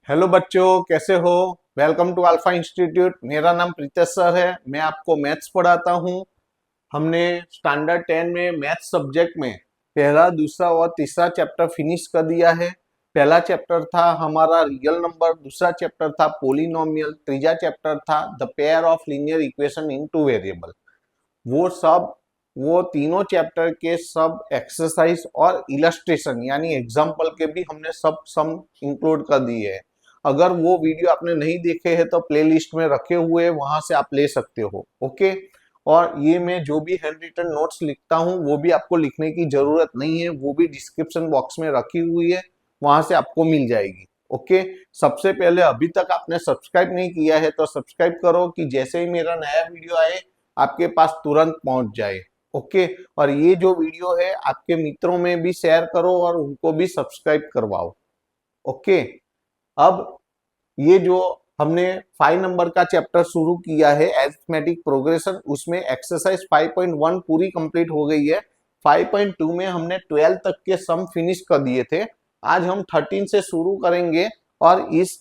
Hello बच्चों, कैसे हो। Welcome to alpha institute. मेरा नाम प्रीतेश सर है। मैं आपको मैथ्स पढ़ाता हूँ। हमने स्टैंडर्ड 10 में मैथ्स सब्जेक्ट में पहला, दूसरा और तीसरा चैप्टर फिनिश कर दिया है। पहला चैप्टर था हमारा रियल नंबर, दूसरा चैप्टर था पोलिनोमियल, तीसरा चैप्टर था the pair of linear equation in two variable. वो सब वो तीनों चैप्टर के सब एक्सरसाइज और इलस्ट्रेशन यानी एग्जाम्पल के भी हमने सब सम इंक्लूड कर दिए हैं। अगर वो वीडियो आपने नहीं देखे हैं तो प्लेलिस्ट में रखे हुए वहां से आप ले सकते हो। ओके। और ये मैं जो भी हैंड रिटन नोट्स लिखता हूँ वो भी आपको लिखने की जरूरत नहीं है, वो भी डिस्क्रिप्शन बॉक्स में रखी हुई है, वहां से आपको मिल जाएगी। ओके। सबसे पहले अभी तक आपने सब्सक्राइब नहीं किया है तो सब्सक्राइब करो कि जैसे ही मेरा नया वीडियो आए आपके पास तुरंत पहुंच जाए। ओके। और ये जो वीडियो है आपके मित्रों में भी शेयर करो और उनको भी सब्सक्राइब करवाओ। ओके। अब ये जो हमने 5 नंबर का चैप्टर शुरू किया है अरिथमेटिक प्रोग्रेशन, उसमें एक्सरसाइज 5.1 पूरी कंप्लीट हो गई है। 5.2 में हमने 12 तक के सम फिनिश कर दिए थे। आज हम 13 से शुरू करेंगे और इस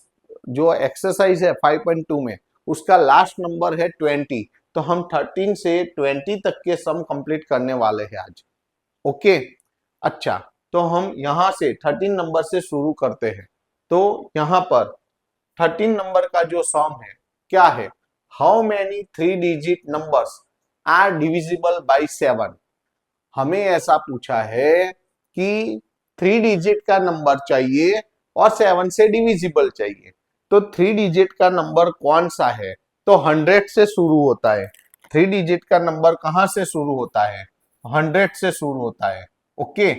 जो एक्सरसाइज है 5.2 में उसका लास्ट नंबर है 20। तो हम 13 से 20 तक के सम कंप्लीट करने वाले हैं आज। ओके। अच्छा, तो हम यहां से 13 नंबर से शुरू करते हैं। तो यहां पर 13 नंबर का जो सम है क्या है, how many 3 digit numbers are divisible by 7। हमें ऐसा पूछा है कि 3 डिजिट का नंबर चाहिए और 7 से डिविजिबल चाहिए। तो 3 डिजिट का नंबर कौन सा है, तो 100 से शुरू होता है। 3 डिजिट का नंबर कहां से शुरू होता है, 100 से शुरू होता है। ओके।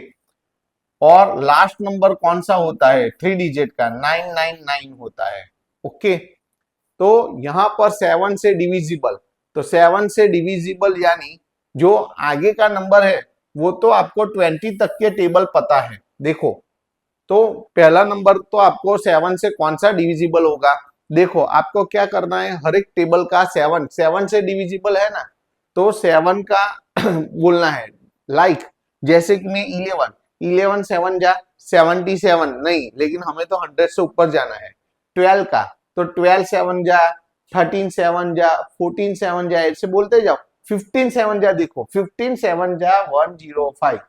और लास्ट नंबर कौन सा होता है 3 डिजिट का, 999 होता है। ओके। तो यहां पर 7 से डिविजिबल, तो 7 से डिविजिबल यानी जो आगे का नंबर है वो तो आपको 20 तक के टेबल पता है। देखो, तो पहला नंबर तो आपको 7 से कौन सा डिविजिबल होगा। देखो, आपको क्या करना है, हर एक टेबल का 7 से डिविजिबल है ना, तो 7 का बोलना है। लाइक जैसे कि मैं 11 7 जा 77 नहीं, लेकिन हमें तो 100 से ऊपर जाना है। 12 का, तो 12 7 जा 13 7 जा 14 7 जा, ऐसे बोलते जाओ। 15 7 जा, देखो 15 7 जा 105।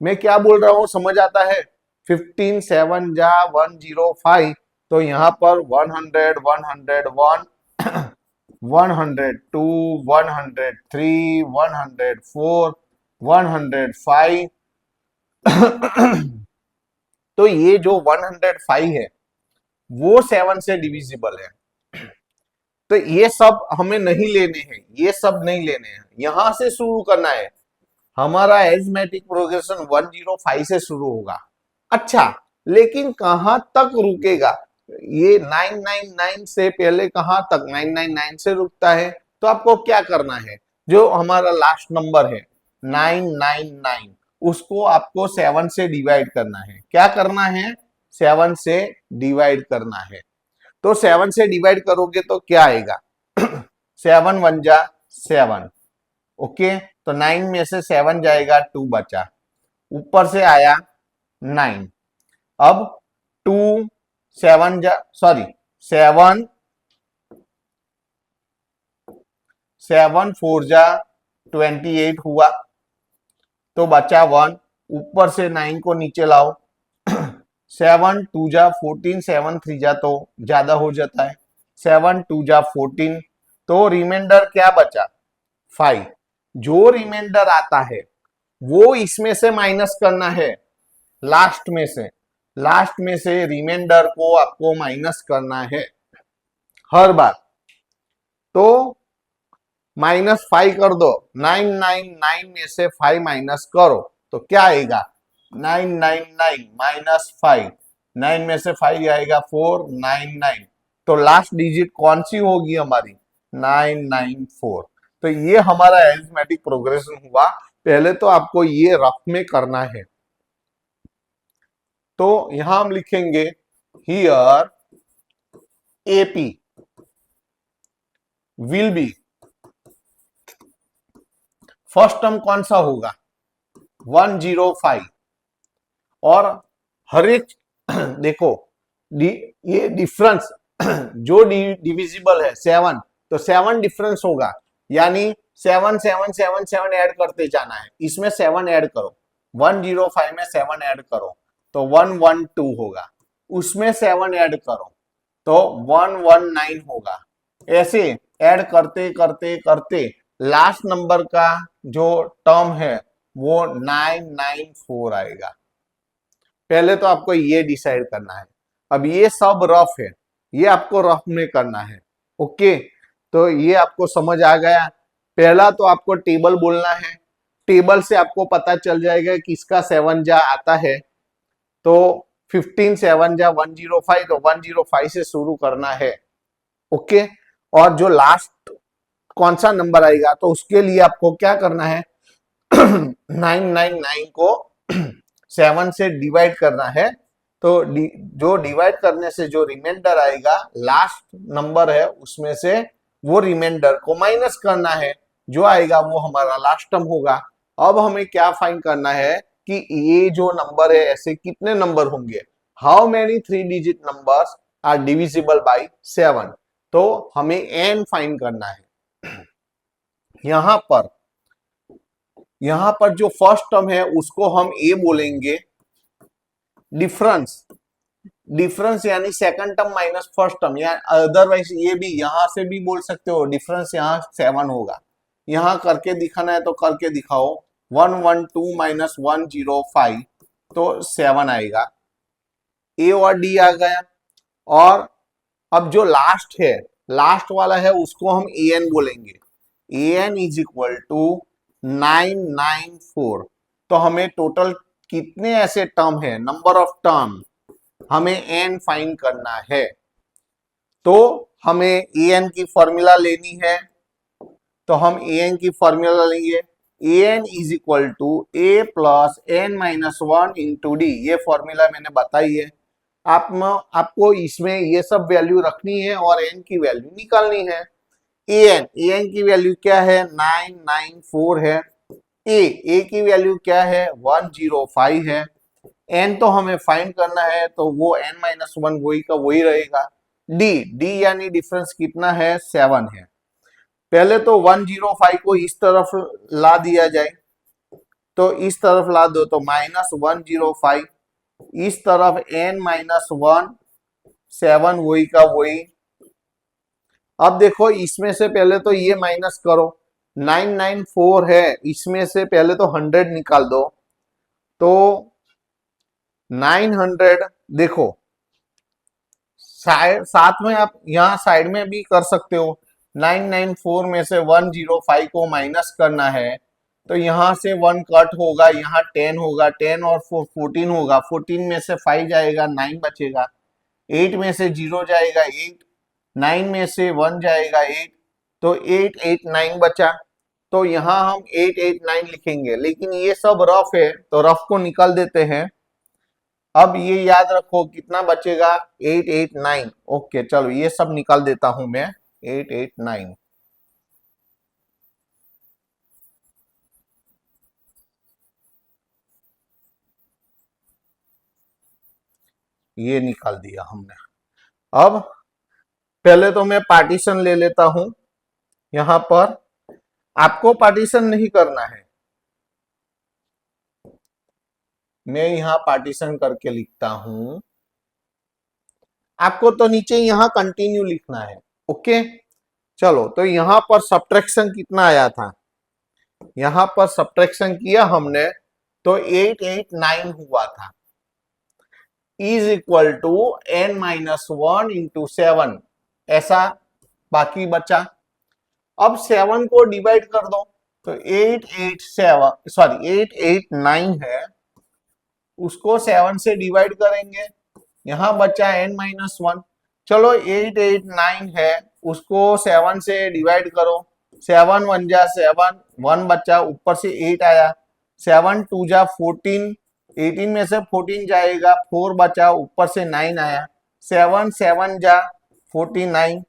मैं क्या बोल रहा हूं समझ आता है। 15 7 जा 105। तो यहाँ पर 100 101 102 103 104 105। तो ये जो 105 है वो 7 से डिविजिबल है। तो ये सब हमें नहीं लेने हैं, ये सब नहीं लेने हैं, यहां से शुरू करना है। हमारा एरिथमेटिक प्रोग्रेशन 105 से शुरू होगा। अच्छा, लेकिन कहां तक रुकेगा, ये 999 से पहले कहां तक, 999 से रुकता है। तो आपको क्या करना है, जो हमारा लास्ट नंबर है 999, उसको आपको 7 से डिवाइड करना है। क्या करना है, 7 से डिवाइड करना है। तो 7 से डिवाइड करोगे तो क्या आएगा 7 1 जा 7। ओके। तो 9 में से 7 जाएगा, 2 बचा, ऊपर से आया 9। अब 2 7 जा, सॉरी 7 7 4 जा 28 हुआ, तो बचा 1। ऊपर से 9 को नीचे लाओ 7 2 जा 14 7 3 जा तो ज्यादा हो जाता है, 7 2 जा 14। तो रिमाइंडर क्या बचा 5। जो रिमाइंडर आता है वो इसमें से माइनस करना है, लास्ट में से। लास्ट में से रिमाइंडर को आपको माइनस करना है हर बार। तो -5 कर दो, 999 में से 5 माइनस करो तो क्या आएगा 999 -5। 9 में से 5 आएगा 499। तो लास्ट डिजिट कौन सी होगी हमारी 994। तो ये हमारा अरिथमेटिक प्रोग्रेशन हुआ। पहले तो आपको ये रफ में करना है। तो यहां हम लिखेंगे here AP will B, first term कौन सा होगा 105। और हर एक देखो ये डिफरेंस जो डिविजिबल है 7, तो 7 डिफरेंस होगा, यानी 7 7 7 7 ऐड करते जाना है। इसमें 7 ऐड करो, 105 में 7 ऐड करो तो 112 होगा, उसमें 7 ऐड करो तो 119 होगा। ऐसे ऐड करते करते करते लास्ट नंबर का जो टर्म है वो 994 आएगा। पहले तो आपको ये डिसाइड करना है। अब ये सब रफ है, ये आपको रफ में करना है। ओके, तो ये आपको समझ आ गया। पहला तो आपको टेबल बोलना है, टेबल से आपको पता चल जाएगा कि इसका 7 जा आता है, तो 15 7 जा 105, तो 105 से शुरू करना है। ओके, और जो लास्ट कौन सा नंबर आएगा तो उसके लिए आपको क्या करना है 999 को 7 से डिवाइड करना है, तो जो डिवाइड करने से जो रिमाइंडर आएगा लास्ट नंबर है उसमें से वो रिमाइंडर को माइनस करना है, जो आएगा वो हमारा लास्ट टर्म होगा। अब हमें क्या फाइंड करना है कि ये जो नंबर है ऐसे कितने नंबर होंगे, how many 3 digit numbers are divisible by 7, तो हमें n फाइंड करना है। यहां पर जो फर्स्ट टर्म है उसको हम a बोलेंगे, डिफरेंस यानी second term minus first term, या अदरवाइज ये भी यहां से भी बोल सकते हो, डिफरेंस यहाँ 7 होगा। यहां करके दिखाना है तो करके दिखाओ, 112 माइनस 105 तो 7 आएगा। ए और डी आ गया, और अब जो लास्ट है, लास्ट वाला है उसको हम ए एन बोलेंगे। A N is equal to 994, तो हमें टोटल कितने ऐसे टर्म है, नंबर ऑफ टर्म हमें एन फाइंड करना है। तो हमें ए एन की फॉर्मूला लेनी है, तो हम ए एन की फॉर्मूला लेंगे, A N is equal to A plus N minus 1 into D, ये फॉर्मूला मैंने बताई है। आपको इसमें ये सब वैल्यू रखनी है और एन की वैल्यू निकालनी है। ए एन की वैल्यू क्या है 994 है, ए की वैल्यू क्या है 105 है, एन तो हमें फाइंड करना है तो वो एन माइनस 1 वही का वही रहेगा। डी यानी डिफरेंस कितना है 7 है। पहले तो 105 को इस तरफ ला दिया जाए, तो इस तरफ ला दो तो माइनस 105, इस तरफ n माइनस 1, 7 वही का वही। अब देखो इसमें से पहले तो ये माइनस करो, 994 है, इसमें से पहले तो 100 निकाल दो, तो 900, देखो साथ में आप यहां साइड में भी कर सकते हो, 994 में से 105 को माइनस करना है, तो यहां से 1 कट होगा, यहाँ 10 होगा, 10 और 4 14 होगा, 14 में से 5 जाएगा 9 बचेगा, 8 में से 0 जाएगा 8, 9 में से 1 जाएगा 8, तो 8 8 9 बचा, तो यहाँ हम 8 8 9 लिखेंगे, लेकिन ये सब रफ है तो रफ को निकाल देते हैं। अब ये याद रखो कितना बचेगा 8 8 9, ओके चलो ये सब निकाल देता हूं मैं, 8 8 9, ये निकाल दिया हमने। अब पहले तो मैं पार्टीशन ले लेता हूं, यहां पर आपको पार्टीशन नहीं करना है, मैं यहां पार्टीशन करके लिखता हूं, आपको तो नीचे यहां कंटिन्यू लिखना है। ओके चलो, तो यहां पर सब्ट्रैक्शन कितना आया था, यहां पर सब्ट्रैक्शन किया हमने तो 8 8 9 हुआ था, is equal to n minus 1 into 7, ऐसा बाकी बचा। अब 7 को डिवाइड कर दो, तो 8 8 7 सॉरी 8 8 9 है, उसको 7 से डिवाइड करेंगे, यहां बचा n माइनस 1, चलो 8 8 9 है, उसको 7 से डिवाइड करो, 7 1 जा 7, 1 बचा, ऊपर से 8 आया, 7 2 जा 14, 18 में से 14 जाएगा, 4 बचा, ऊपर से 9 आया, 7 7 जा 49,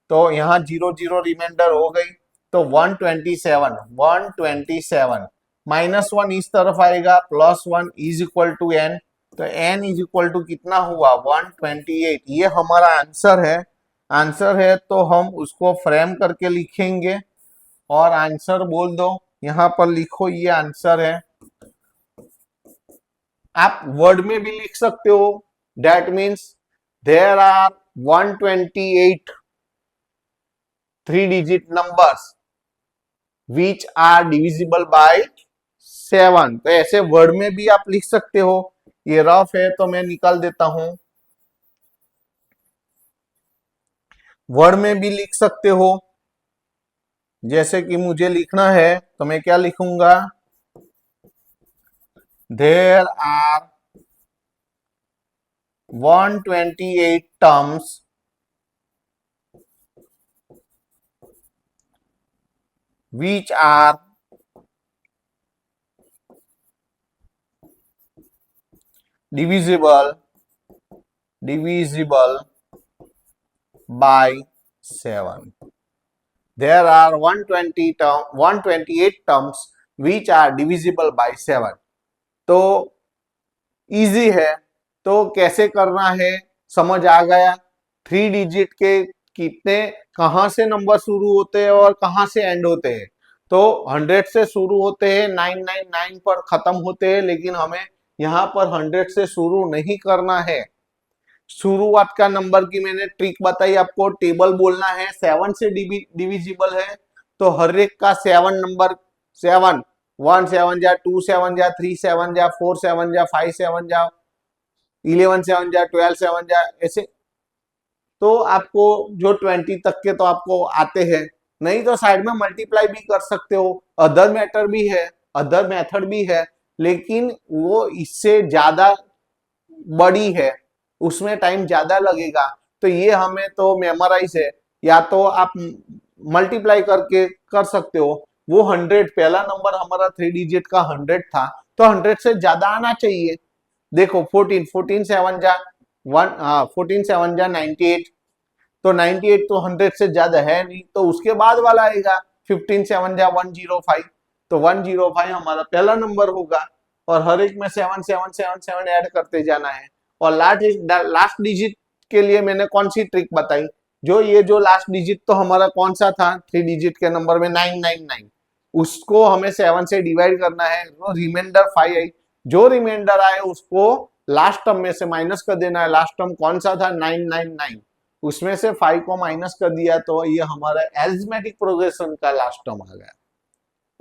तो यहाँ 0 0 रिमाइंडर हो गई, तो 127 माइनस 1 इस तरफ आएगा, plus 1 is equal to n, तो n इज इक्वल टू कितना हुआ 128। ये हमारा आंसर है तो हम उसको फ्रेम करके लिखेंगे और आंसर बोल दो, यहां पर लिखो ये आंसर है। आप वर्ड में भी लिख सकते हो, that means there are 128 three digit numbers which are divisible by 7। तो ऐसे वर्ड में भी आप लिख सकते हो। ये रफ है तो मैं निकाल देता हूं। वर्ड में भी लिख सकते हो, जैसे कि मुझे लिखना है तो मैं क्या लिखूंगा, there are 128 terms which are divisible by 7। There are 128 terms which are divisible by 7। तो इजी है, तो कैसे करना है समझ आ गया। थ्री डिजिट के कितने कहां से नंबर शुरू होते हैं और कहां से एंड होते हैं। तो 100 से शुरू होते हैं, 999 पर खत्म होते हैं, लेकिन हमें यहाँ पर 100 से शुरू नहीं करना है। शुरुआत का नंबर की मैंने ट्रिक बताई आपको, टेबल बोलना है, 7 से डिविजिबल है तो हर एक का 7 नंबर, 7 1 7 जा 2 7 जा 3 7 जा 4 7 जा 5 7 जा 11 7 जा 12 7 जा, ऐसे। तो आपको जो 20 तक के तो आपको आते हैं, नहीं तो साइड में मल्टीप्लाई भी कर सकते हो, अदर मैटर भी है, अदर मेथड भी है, लेकिन वो इससे ज्यादा बड़ी है, उसमें टाइम ज्यादा लगेगा। तो ये हमें तो मेमोराइज है, या तो आप मल्टीप्लाई करके कर सकते हो। वो 100 पहला नंबर हमारा थ्री डिजिट का 100 था, तो 100 से ज्यादा आना चाहिए। देखो 14 7 जा 1, 14 7 जा 98, तो 98 तो 100 से ज्यादा है नहीं, तो उसके बाद वाला आएगा 15 7 जा 105, तो 105 हमारा पहला नंबर होगा। और हर एक में 7 7 7 7 ऐड करते जाना है। और लास्ट डिजिट के लिए मैंने कौन सी ट्रिक बताई, जो लास्ट डिजिट तो हमारा कौन सा था थ्री डिजिट के नंबर में 999, उसको हमें 7 से डिवाइड करना है, तो रिमाइंडर 5 आई, जो रिमाइंडर आए उसको लास्ट टर्म में से माइनस कर देना है। लास्ट टर्म कौन सा था 999, उसमें से 5 को माइनस कर दिया, तो ये हमारा एरिथमेटिक प्रोग्रेशन का लास्ट टर्म आ गया।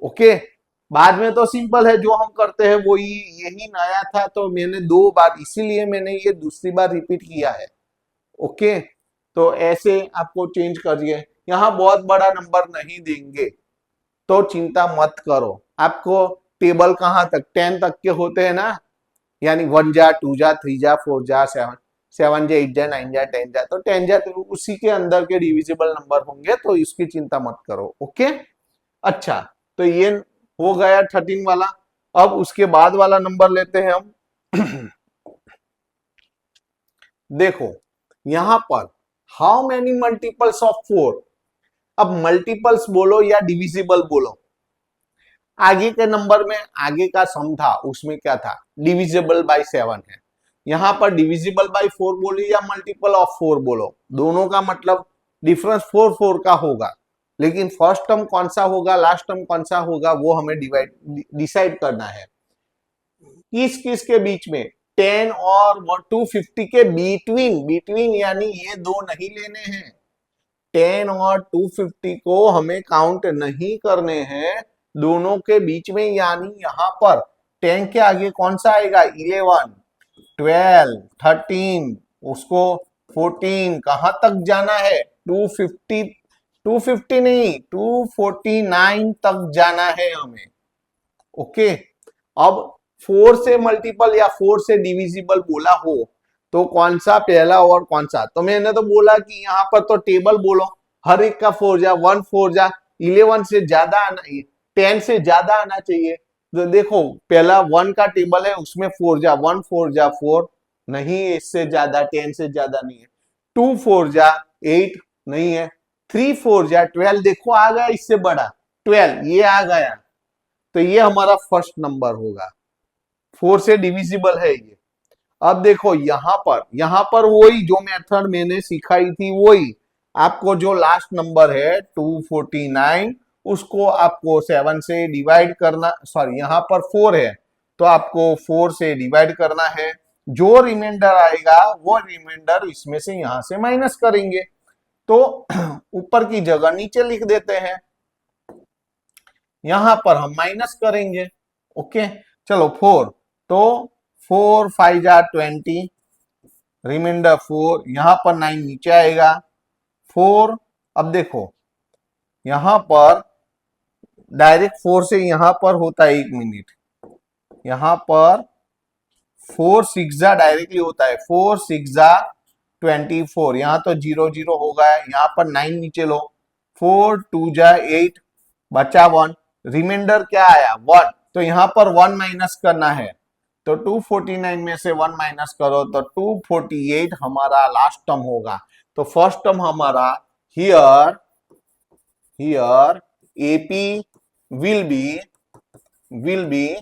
ओके, बाद में तो सिंपल है, जो हम करते हैं वो यही नया था, तो मैंने 2 बार, इसीलिए मैंने ये दूसरी बार रिपीट किया है। ओके, तो ऐसे आपको चेंज करिए। यहाँ बहुत बड़ा नंबर नहीं देंगे तो चिंता मत करो। आपको टेबल कहाँ तक 10 तक के होते हैं ना, यानी 1 जा 2 जा 3 जा 4 जा 7 7 जा 8 जा 9 जा 10 जा, तो 10 जा तो उसी के अंदर के डिविजिबल नंबर होंगे, तो इसकी चिंता मत करो। ओके, अच्छा, तो ये हो गया 13 वाला। अब उसके बाद वाला नंबर लेते हैं हम। देखो यहां पर हाउ मेनी मल्टीपल्स ऑफ 4। अब मल्टीपल्स बोलो या डिविजिबल बोलो, आगे के नंबर में आगे का सम था, उसमें क्या था, डिविजिबल बाय 7 है। यहां पर डिविजिबल बाय 4 बोलो या मल्टीपल ऑफ 4 बोलो, दोनों का मतलब डिफरेंस 4 4 का होगा, लेकिन फर्स्ट टर्म कौन सा होगा, लास्ट टर्म कौन सा होगा, वो हमें डिसाइड करना है। किस किस के बीच में, 10 और 250 के बिटवीन, यानी ये दो नहीं लेने हैं। 10 और 250 को हमें काउंट नहीं करने हैं, दोनों के बीच में, यानी यहाँ पर 10 के आगे कौन सा आएगा, 11 12 13, उसको 14, कहां तक जाना है 250 नहीं 249 तक जाना है हमें। ओके, अब 4 से मल्टीपल या 4 से डिविजिबल बोला हो तो कौन सा पहला और कौन सा, तो मैंने तो बोला कि यहाँ पर तो टेबल बोलो, हर एक का 4 जा 1 4 जा 11 से ज्यादा आना, 10 से ज्यादा आना चाहिए। तो देखो पहला 1 का टेबल है, उसमें 4 जा 1 4 जा 4 नहीं, इससे ज्यादा 10 से ज्यादा नहीं है। 2 4 जा 8 नहीं है। 3 4 जा 12, देखो आ गया इससे बड़ा 12, ये आ गया, तो ये हमारा फर्स्ट नंबर होगा, 4 से डिविजिबल है ये। अब देखो यहां पर वही जो मेथड मैंने सिखाई थी, वही आपको जो लास्ट नंबर है 249, उसको आपको 7 से डिवाइड करना, सॉरी यहाँ पर 4 है तो आपको 4 से डिवाइड करना है। जो रिमाइंडर आएगा वो रिमाइंडर इसमें से यहां से माइनस करेंगे, तो ऊपर की जगह नीचे लिख देते हैं, यहां पर हम माइनस करेंगे। ओके, चलो 4, तो 4 5 जा 20, रिमाइंडर 4, यहां पर 9 नीचे आएगा 4। अब देखो यहां पर डायरेक्ट 4 से यहां पर होता है 1 मिनट, यहां पर 4 6 जा डायरेक्टली होता है, 4 6 जा 24, यहाँ तो 0 0 होगा, यहाँ पर 9 नीचे लो, 4 2 जा 8, बचा 1, रिमाइंडर क्या आया 1, तो यहाँ पर 1 माइनस करना है, तो 249 में से 1 माइनस करो तो 248 हमारा लास्ट टर्म होगा। तो फर्स्ट टर्म हमारा हियर एपी विल बी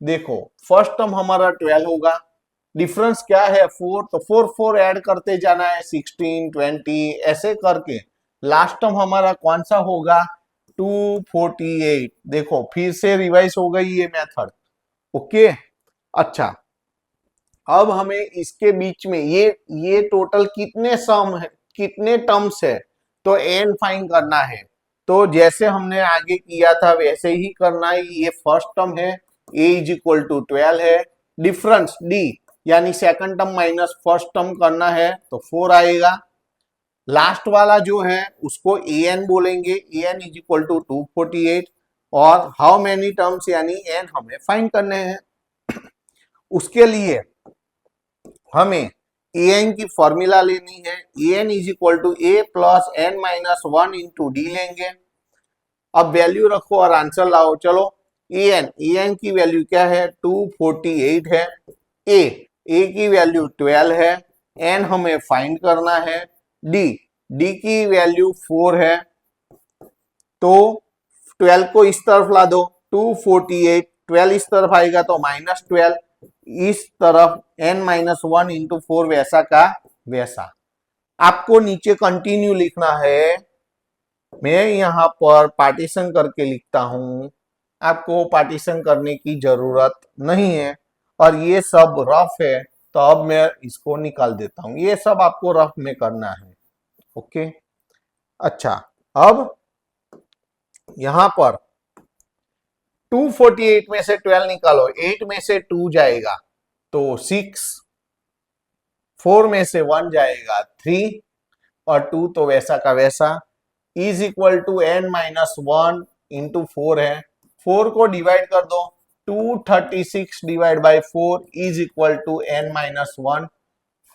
देखो फर्स्ट टर्म हमारा 12 होगा, डिफरेंस क्या है 4, तो 4 4 ऐड करते जाना है, 16 20 ऐसे करके लास्ट टर्म हमारा कौन सा होगा 248। देखो फिर से रिवाइज हो गई ये मेथड। ओके, अच्छा अब हमें इसके बीच में ये टोटल कितने सम है, कितने टर्म्स है, तो एन फाइंड करना है। तो जैसे हमने आगे किया था वैसे ही करना है। ये फर्स्ट टर्म है, a इज इक्वल टू 12 है, डिफरेंस d यानी second term minus first term करना है तो 4 आएगा। लास्ट वाला जो है उसको an बोलेंगे, an इज इक्वल टू 248, और हाउ मेनी टर्म्स यानी n हमें फाइंड करने हैं। उसके लिए हमें an की फॉर्मूला लेनी है, an is equal to a plus n minus 1 into d लेंगे। अब वैल्यू रखो और आंसर लाओ। चलो an की वैल्यू क्या है 248 है, a की वैल्यू 12 है, n हमें फाइंड करना है, d की वैल्यू 4 है, तो 12 को इस तरफ ला दो, 248 12 इस तरफ आएगा तो माइनस 12, इस तरफ n माइनस 1 इंटू 4 वैसा का वैसा। आपको नीचे कंटिन्यू लिखना है, मैं यहां पर पार्टीशन करके लिखता हूं, आपको पार्टीशन करने की जरूरत नहीं है, और ये सब रफ है तो अब मैं इसको निकाल देता हूं, ये सब आपको रफ में करना है। ओके, अच्छा अब यहां पर 248 में से 12 निकालो, 8 में से 2 जाएगा तो 6, 4 में से 1 जाएगा 3, और 2 तो वैसा का वैसा, is equal to n minus 1 into 4 है, 4 को डिवाइड कर दो, 236 divide by 4 is equal to n minus 1,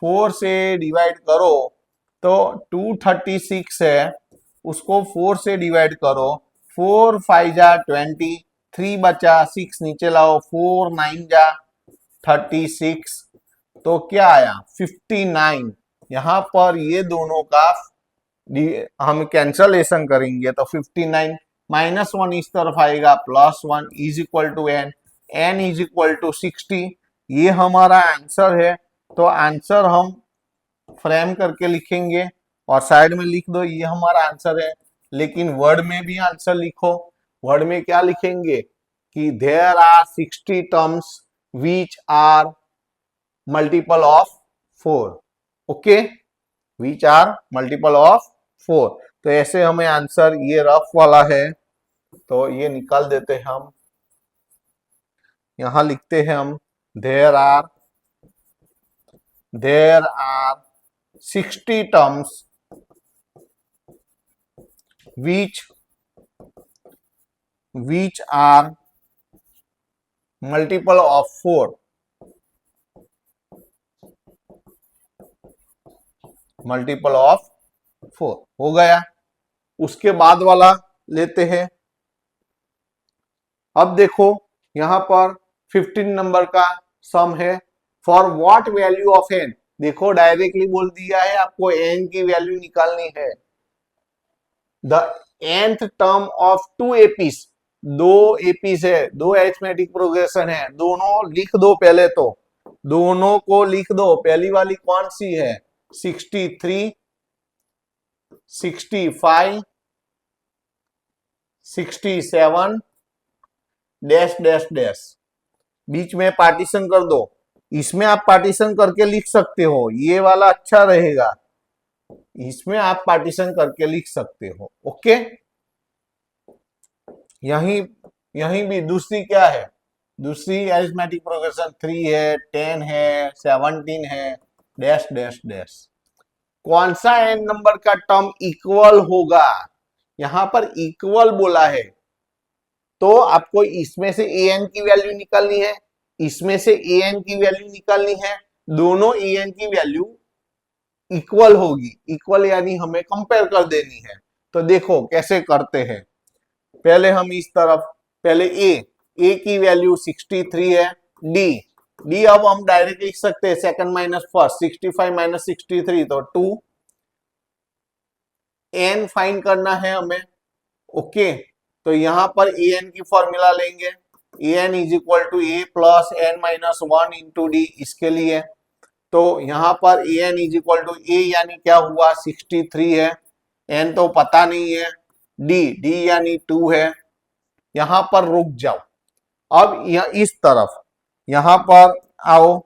4 से डिवाइड करो तो 236 है, उसको 4 से डिवाइड करो, 4 5 जा 20, 3 बचा, 6 नीचे लाओ, 4 9 जा 36, तो क्या आया 59। यहां पर ये दोनों का हम कैंसलेशन करेंगे तो 59 माइनस 1 इस तरफ आएगा, plus 1 is equal to n is equal to 60। ये हमारा आंसर है, तो आंसर हम फ्रेम करके लिखेंगे और साइड में लिख दो ये हमारा आंसर है। लेकिन वर्ड में भी आंसर लिखो, वर्ड में क्या लिखेंगे कि there are 60 terms which are multiple of 4। Okay, which are multiple of 4। तो ऐसे हमें आंसर ये रफ वाला है तो ये निकाल देते हैं हम, यहां लिखते हैं हम there are 60 terms which are multiple of 4, multiple of 4 हो गया। उसके बाद वाला लेते हैं। अब देखो यहां पर 15 नंबर का सम है, for what value of n, देखो डायरेक्टली बोल दिया है आपको n की वैल्यू निकालनी है। The nth term of 2 apis, 2 apis है, 2 अरिथमेटिक प्रोग्रेशन है, दोनों लिख दो पहले तो दोनों को लिख दो। पहली वाली कौन सी है? 63, 65, 67 डैश डैश डैश, बीच में पार्टीशन कर दो। इसमें आप पार्टीशन करके लिख सकते हो, ये वाला अच्छा रहेगा, इसमें आप पार्टीशन करके लिख सकते हो। ओके, यहीं यहीं भी दूसरी क्या है? दूसरी अरिथमेटिक प्रोग्रेशन 3 है, 10 है, 17 है, डैश डैश डैश। कौन सा एन नंबर का टर्म इक्वल होगा? यहां पर इक्वल बोला है, तो आपको इसमें से ए एन की वैल्यू निकालनी है, इसमें से ए एन की वैल्यू निकालनी है। दोनों ए एन की वैल्यू इक्वल होगी, इक्वल यानी हमें कंपेयर कर देनी है। तो देखो कैसे करते हैं। पहले हम इस तरफ, पहले ए की वैल्यू 63 है, डी अब हम डायरेक्ट लिख सकते हैं सेकंड माइनस फर्स्ट, 65 माइनस 63 तो 2। एन फाइंड करना है हमें। ओके, तो यहां पर ए एन की फॉर्मूला लेंगे, A N is equal to A plus N minus 1 into D. इसके लिए तो यहां पर A N is equal to A यानी क्या हुआ? 63 है, एन तो पता नहीं है, डी यानी 2 है। यहां पर रुक जाओ, अब इस तरफ यहां पर आओ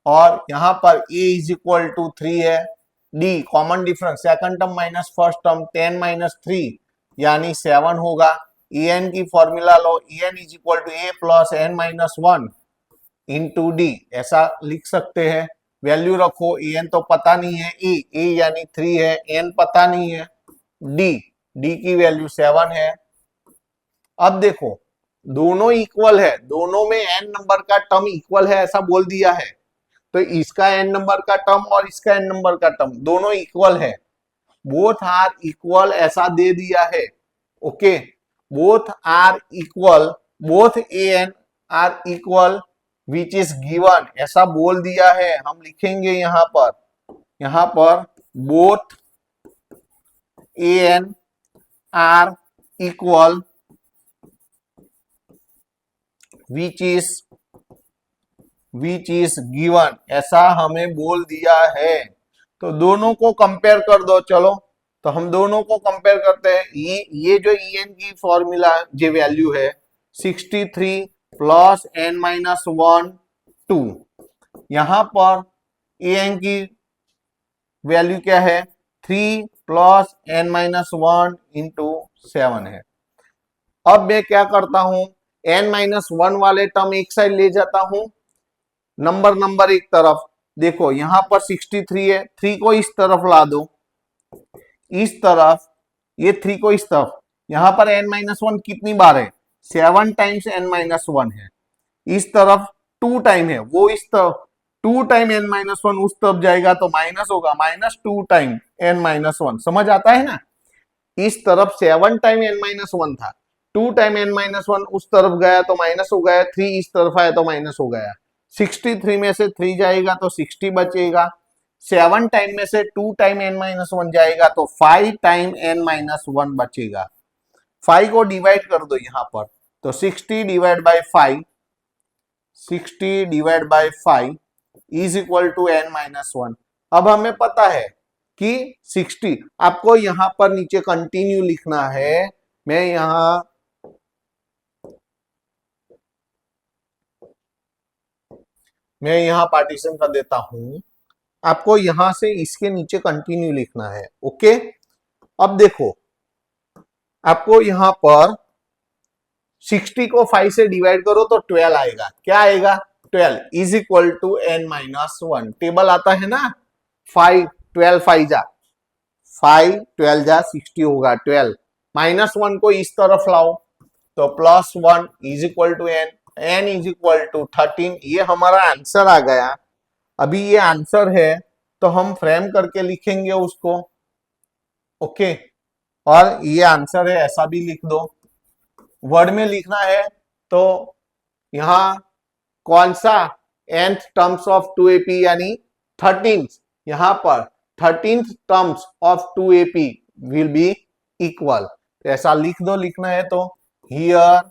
और यहां पर ए इज इक्वल टू 3 है, d common difference, second term minus first term, 10 minus 3 यानी 7 होगा। ए एन की फॉर्मूला लो, a N is equal to A plus N minus 1 into d, ऐसा लिख सकते हैं। वैल्यू रखो, ए एन तो पता नहीं है, ए यानी 3 है, एन पता नहीं है, डी की वैल्यू 7 है। अब देखो दोनों इक्वल है, दोनों में एन नंबर का टर्म इक्वल है ऐसा बोल दिया है, तो इसका एन नंबर का टर्म और इसका एन नंबर का टर्म दोनों इक्वल है, बोथ आर इक्वल ऐसा दे दिया है। Okay, both are equal, both a n are equal which is given ऐसा बोल दिया है। हम लिखेंगे यहां पर both a n are equal which is given ऐसा हमें बोल दिया है। तो दोनों को कंपेयर कर दो। चलो, तो हम दोनों को कंपेयर करते हैं। ये जो ई एन की फॉर्मूला जो वैल्यू है 63 प्लस एन माइनस 1 2, यहां पर ए एन की वैल्यू क्या है? 3 प्लस एन माइनस 1 इंटू 7 है। अब मैं क्या करता हूं, एन माइनस 1 वाले टर्म एक साइड ले जाता हूं, नंबर एक तरफ। देखो यहां पर 63 है, 3 को इस तरफ ला दो, इस तरफ, ये 3 को इस तरफ। यहां पर एन माइनस 1 कितनी बार है? 7 टाइम्स एन माइनस 1 है। इस तरफ 2 टाइम है, वो इस तरफ 2 टाइम एन माइनस 1 उस तरफ जाएगा तो माइनस होगा, -2 टाइम एन माइनस 1। समझ आता है ना? इस तरफ 7 टाइम एन माइनस 1 था, 2 टाइम एन माइनस 1 उस तरफ गया तो माइनस हो गया, 3 इस तरफ आया तो माइनस हो गया। 63 में से 3 जाएगा तो 60 बचेगा, 7 टाइम में से 2 टाइम एन माइनस 1 जाएगा तो 5 टाइम एन माइनस 1 बचेगा। 5 को डिवाइड कर दो यहां पर, तो 60 divide by 5, 60 divide by 5 is equal to n minus 1। अब हमें पता है कि 60, आपको यहां पर नीचे कंटिन्यू लिखना है। मैं यहां पार्टीशन कर देता हूं, आपको यहां से इसके नीचे कंटिन्यू लिखना है। ओके, अब देखो आपको यहां पर 60 को 5 से डिवाइड करो तो 12 आएगा। क्या आएगा? 12 is equal to n minus 1। Table आता है ना, 5 12 5 जा 5 12 जा 60 होगा 12, -1 को इस तरफ लाओ तो +1 is equal to n, n is equal to 13। ये हमारा आंसर आ गया। अभी ये आंसर है तो हम फ्रेम करके लिखेंगे उसको। ओके, और ये आंसर है ऐसा भी लिख दो। वर्ड में लिखना है तो यहां कौन सा nth टर्म्स ऑफ 2ap यानी 13th, यहां पर 13th terms of 2ap will be equal, ऐसा लिख दो। लिखना है तो हियर,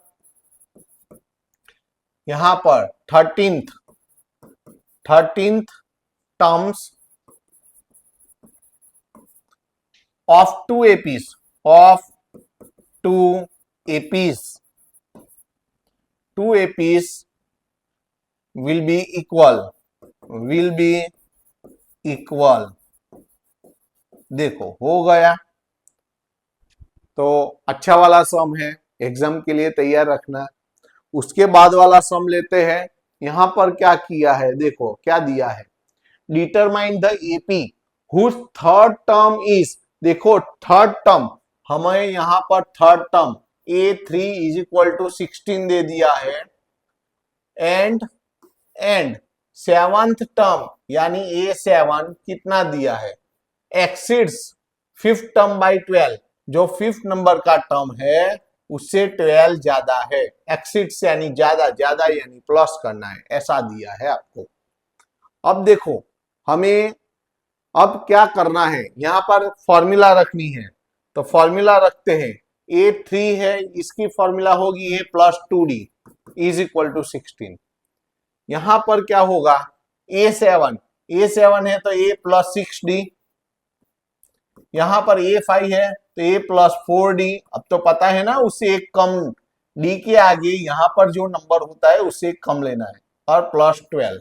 यहां पर 13th 13th terms of two APs of two APs will be equal देखो हो गया। तो अच्छा वाला सम है, एग्जाम के लिए तैयार रखना। उसके बाद वाला सम लेते हैं। यहां पर क्या किया है, देखो क्या दिया है, determine the AP whose third term is, देखो थर्ड टर्म हमें यहां पर third term A3 is equal to 16 दे दिया है, एंड सेवंथ टर्म यानी A7 कितना दिया है, एक्सीड्स फिफ्थ टर्म बाय 12, जो फिफ्थ नंबर का टर्म है उससे 12 ज्यादा है, एक्सीड्स यानी ज्यादा, ज्यादा यानी प्लस करना है, ऐसा दिया है आपको। अब देखो हमें अब क्या करना है, यहां पर फॉर्मूला रखनी है, तो फॉर्मूला रखते हैं। A3 है, इसकी फॉर्मूला होगी A plus 2D is equal to 16। यहां पर क्या होगा, A7 है तो A प्लस 6D, यहां पर A5 है तो A प्लस 4D। अब तो पता है ना, उससे एक कम D के आगे यहां पर जो नंबर होता है उससे एक कम लेना है, और प्लस 12।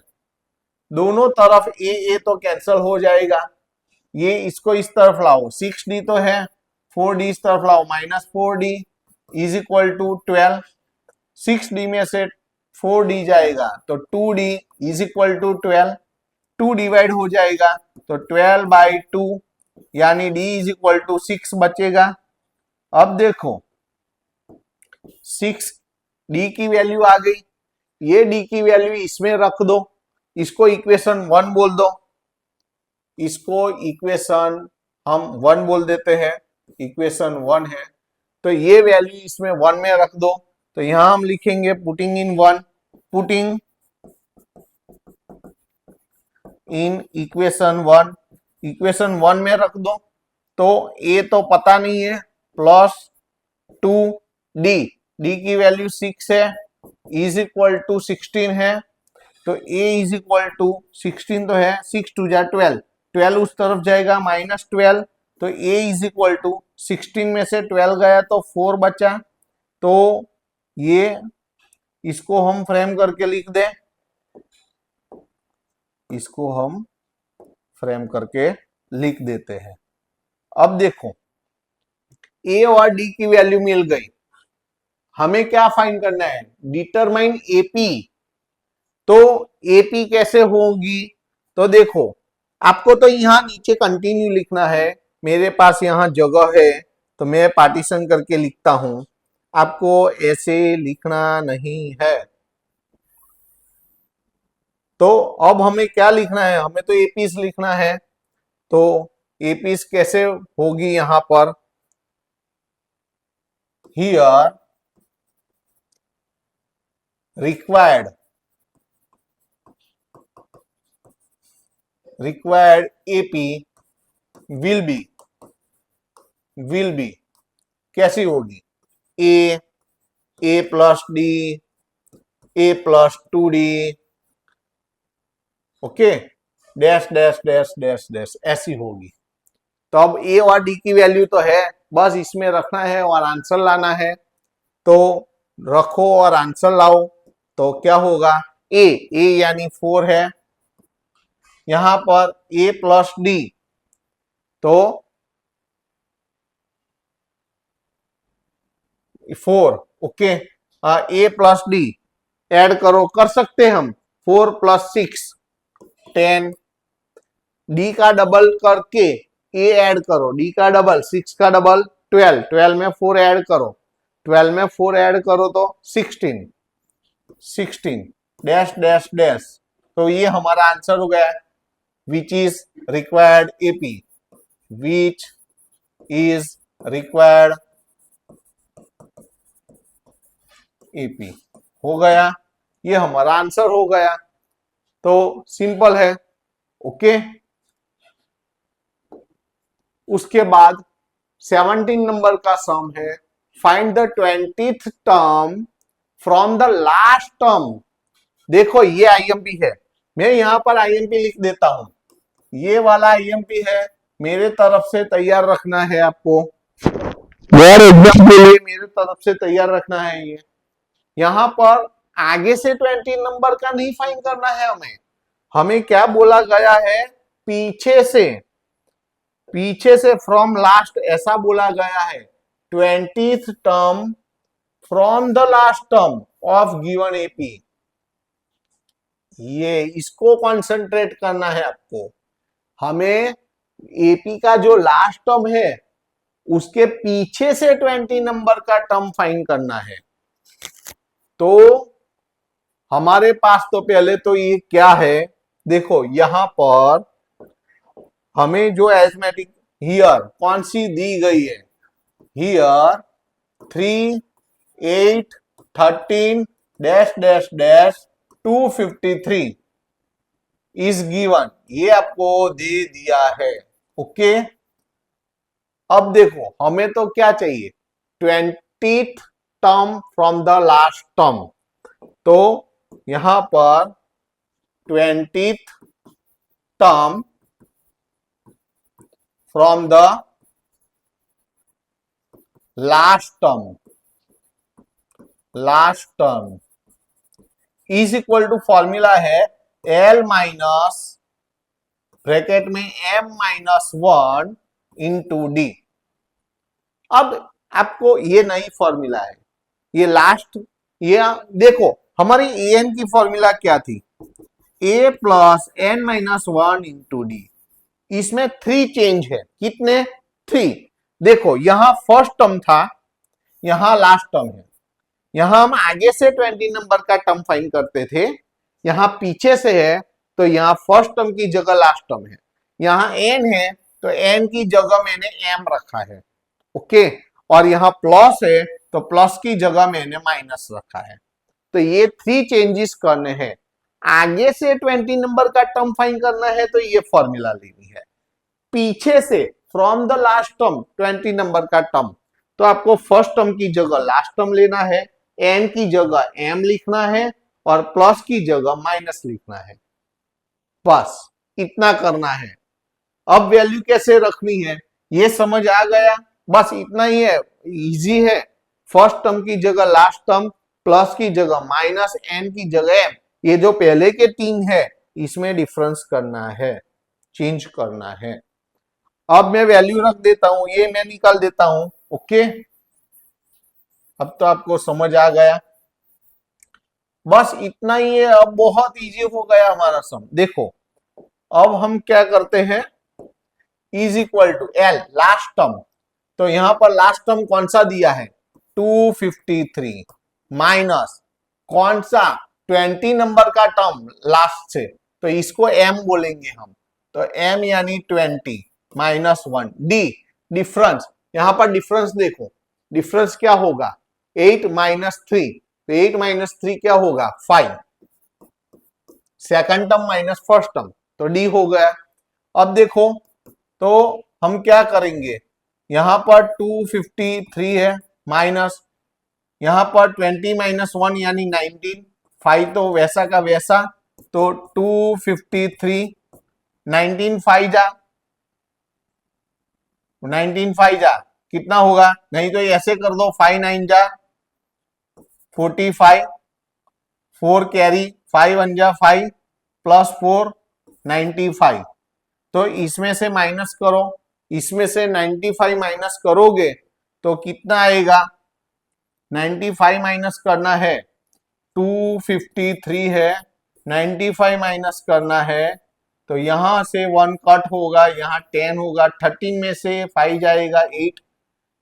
दोनों तरफ A तो कैंसिल हो जाएगा, ये इसको इस तरफ लाओ, 6D तो है, 4D इस तरफ लाओ, minus 4D is equal to 12। 6D में से 4D जाएगा तो 2D is equal to 12, 2 divide हो जाएगा तो 12 बाई 2 यानी D इज इक्वल टू 6 बचेगा। अब देखो 6D की वैल्यू आ गई, ये D की वैल्यू इसमें रख दो, इसको इक्वेशन 1 बोल दो, इसको इक्वेशन हम 1 बोल देते हैं, इक्वेशन 1 है तो ये वैल्यू इसमें 1 में रख दो। तो यहां हम लिखेंगे putting in 1, putting in equation 1, equation 1 में रख दो। तो A तो पता नहीं है, प्लस 2D, D की वैल्यू 6 है, इज इक्वल टू 16 है, तो A इज इक्वल टू 16 तो है, 6 2 जा 12, 12 उस तरफ जाएगा, माइनस 12, तो A इज इक्वल टू 16 में से 12 गया तो 4 बचा। तो ये इसको हम फ्रेम करके लिख दें, इसको हम फ्रेम करके लिख देते हैं। अब देखो A और D की वैल्यू मिल गई, हमें क्या फाइंड करना है, डिटरमाइन AP। तो AP कैसे होगी, तो देखो आपको तो यहां नीचे कंटिन्यू लिखना है, मेरे पास यहां जगह है तो मैं पार्टीशन करके लिखता हूं, आपको ऐसे लिखना नहीं है। तो अब हमें क्या लिखना है, हमें तो एपीस लिखना है। तो एपीस कैसे होगी, यहां पर here required AP will be कैसी होगी, A plus D, A plus 2D, okay, dash dash dash dash dash ऐसी होगी। तो अब ए और डी की वैल्यू तो है, बस इसमें रखना है और आंसर लाना है। तो रखो और आंसर लाओ, तो क्या होगा, ए यानी 4 है, यहां पर ए प्लस डी, तो 4, ओके, ए प्लस डी ऐड करो, कर सकते हम, 4 प्लस 6 10, डी का डबल करके ए ऐड करो, डी का डबल 6 का डबल 12, 12 में 4 ऐड करो, 12 में 4 ऐड करो तो 16 डैश डैश डैश। तो ये हमारा आंसर हो गया, which is required AP, which is required AP हो गया, ये हमारा आंसर हो गया। तो सिंपल है, ओके। उसके बाद 17 नंबर का सम है, find the 20th term from the last term. देखो ये आईएमपी है, मैं यहाँ पर आईएमपी लिख देता हूं, ये वाला आईएमपी है, मेरे तरफ से तैयार रखना है आपको, बोर्ड एग्जाम के लिए मेरे तरफ से तैयार रखना है। ये यहाँ पर आगे से 20 नंबर का नहीं फाइन करना है, हमें क्या बोला गया है, पीछे से फ्रॉम लास्ट ऐसा बोला गया है, 20th term from the last term of given AP. ये इसको कंसंट्रेट करना है आपको, हमें एपी का जो लास्ट टर्म है उसके पीछे से 20 नंबर का टर्म फाइंड करना है। तो हमारे पास तो पहले तो ये क्या है, देखो यहां पर हमें जो एरिथमेटिक हियर कौन सी दी गई है, here 3 8 13 dash dash dash 253 is given, ये आपको दे दिया है। ओके, अब देखो हमें तो क्या चाहिए, 20th term from the last term, तो यहां पर 20th term from the last term is equal to formula है L माइनस ब्रैकेट में M माइनस 1 इंटू डी। अब आपको ये नई फॉर्मूला है, ये लास्ट, ये देखो हमारी एन की फॉर्मूला क्या थी, a plus N minus 1 into d. इसमें 3 चेंज है, कितने, 3। देखो यहां फर्स्ट टर्म था, यहां लास्ट टर्म है, यहां हम आगे से 20 नंबर का टर्म फाइंड करते थे, यहां पीछे से है तो यहां फर्स्ट टर्म की जगह लास्ट टर्म है, यहां एन है तो एन की जगह मैंने एम रखा है। ओके, और यहां प्लस है तो प्लस की जगह मैंने माइनस रखा है। तो ये 3 चेंजेस करने हैं, आगे से 20 नंबर का टर्म फाइंड करना है तो ये फॉर्मूला लेनी है, पीछे से from the last term 20 number का टर्म, तो आपको फर्स्ट टर्म की जगह लास्ट टर्म लेना है, एन की जगह एम लिखना है और प्लस की जगह माइनस लिखना है, बस इतना करना है। अब वैल्यू कैसे रखनी है ये समझ आ गया, बस इतना ही है, इजी है। फर्स्ट टर्म की जगह लास्ट टर्म, प्लस की जगह माइनस, एन की जगह एम, ये जो पहले के 3 है इसमें डिफरेंस करना है, चेंज करना है। अब मैं वैल्यू रख देता हूं, ये मैं निकाल देता हूं। ओके, अब तो आपको समझ आ गया, बस इतना ही है। अब बहुत इजी हो गया हमारा सम। देखो अब हम क्या करते हैं, is equal to l last term, तो यहां पर लास्ट टर्म कौन सा दिया है, 253 माइनस कौन सा 20 नंबर का टर्म लास्ट से, तो इसको एम बोलेंगे हम, तो एम यानी 20 माइनस 1 डी डिफरेंस। यहां पर डिफरेंस देखो, डिफरेंस क्या होगा, 8 माइनस 3, तो 8 माइनस 3 क्या होगा 5, second term minus first term, तो डी हो गया। अब देखो तो हम क्या करेंगे, यहां पर 253 है माइनस, यहां पर 20 माइनस 1 यानी 19, 5 तो वैसा का वैसा, तो 253 19 5 जा 19 5 जा कितना होगा, नहीं तो ऐसे कर दो 5 9 जा 45, 4 कैरी 5 1 जा 5 प्लस 4 95, तो इसमें से माइनस करो, इसमें से 95 माइनस करोगे तो कितना आएगा, 95 माइनस करना है, 253 है, 95 माइनस करना है, तो यहां से 1 कट होगा, यहाँ 10 होगा, 13 में से 5 जाएगा 8,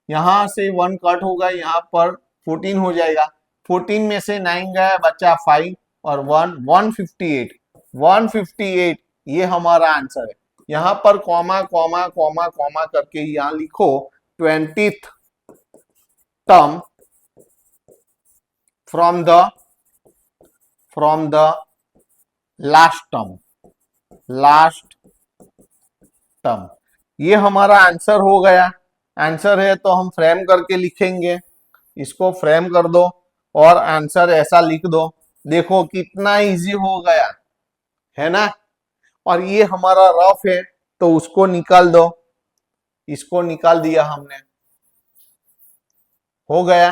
यहां से 1 कट होगा, यहाँ पर 14 हो जाएगा, 14 में से 9 गया बचा 5 और 1 158, 158 ये हमारा आंसर है। यहां पर कॉमा कॉमा कॉमा कॉमा करके यहां लिखो 20th term from the last term, ये हमारा आंसर हो गया। आंसर है तो हम फ्रेम करके लिखेंगे, इसको फ्रेम कर दो और आंसर ऐसा लिख दो। देखो कितना इजी हो गया है ना। और ये हमारा रफ है तो उसको निकाल दो, इसको निकाल दिया हमने, हो गया।